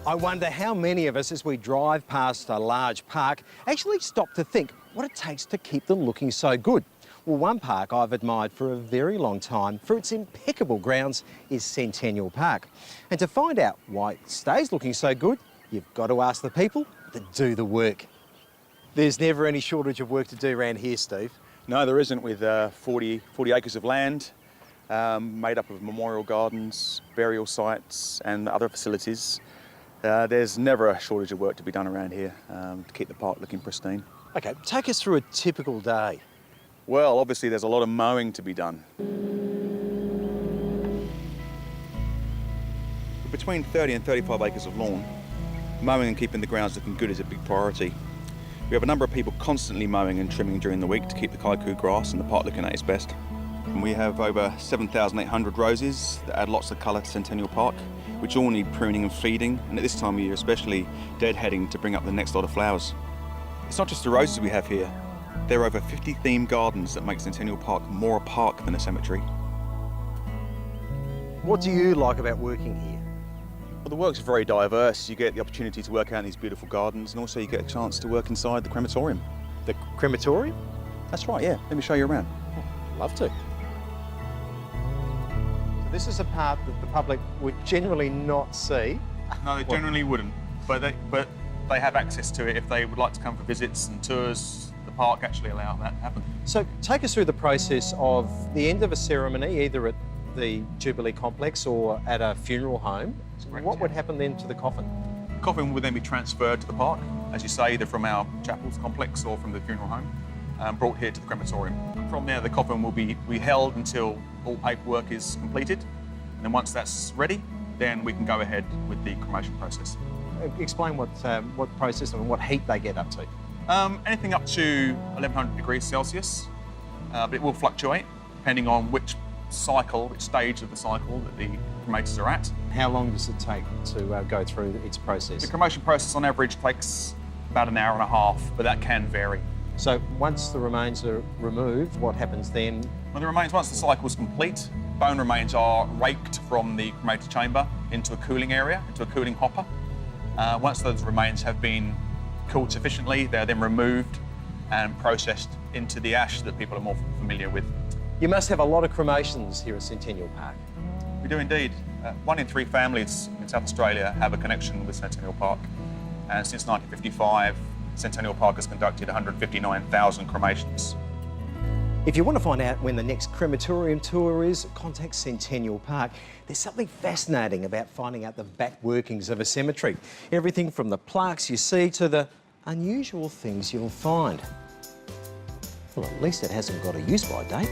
I wonder how many of us, as we drive past a large park, actually stop to think what it takes to keep them looking so good. Well, one park I've admired for a very long time for its impeccable grounds is Centennial Park. And to find out why it stays looking so good, you've got to ask the people that do the work. There's never any shortage of work to do around here, Steve. No, there isn't, with 40 acres of land made up of memorial gardens, burial sites and other facilities. There's never a shortage of work to be done around here to keep the park looking pristine. OK, take us through a typical day. Well, obviously there's a lot of mowing to be done. Between 30 and 35 acres of lawn, mowing and keeping the grounds looking good is a big priority. We have a number of people constantly mowing and trimming during the week to keep the kaiku grass and the park looking at its best. And we have over 7,800 roses that add lots of colour to Centennial Park, which all need pruning and feeding, and at this time of year especially deadheading to bring up the next lot of flowers. It's not just the roses we have here. There are over 50 themed gardens that make Centennial Park more a park than a cemetery. What do you like about working here? Well, the work's very diverse. You get the opportunity to work out in these beautiful gardens, and also you get a chance to work inside the crematorium. The crematorium? That's right, yeah. Let me show you around. Love to. So this is a part that the public would generally not see. No, they generally wouldn't, but they have access to it if they would like to come for visits and tours. The park actually allow that to happen. So take us through the process of the end of a ceremony, either at the Jubilee complex or at a funeral home. Correct, what would happen then to the coffin? The coffin would then be transferred to the park, as you say, either from our chapels complex or from the funeral home, brought here to the crematorium. From there, the coffin will be held until all paperwork is completed, and then once that's ready, then we can go ahead with the cremation process. Explain what process and what heat they get up to. Anything up to 1100 degrees Celsius, but it will fluctuate depending on which stage of the cycle that the cremators are at. How long does it take to go through its process? The cremation process on average takes about an hour and a half, but that can vary. So once the remains are removed, what happens then? Well, the remains, once the cycle is complete, bone remains are raked from the cremated chamber into a cooling area, into a cooling hopper. Once those remains have been cooled sufficiently, they're then removed and processed into the ash that people are more familiar with. You must have a lot of cremations here at Centennial Park. We do indeed. 1 in 3 families in South Australia have a connection with Centennial Park. And since 1955, Centennial Park has conducted 159,000 cremations. If you want to find out when the next crematorium tour is, contact Centennial Park. There's something fascinating about finding out the back workings of a cemetery. Everything from the plaques you see to the unusual things you'll find. Well, at least it hasn't got a use-by date.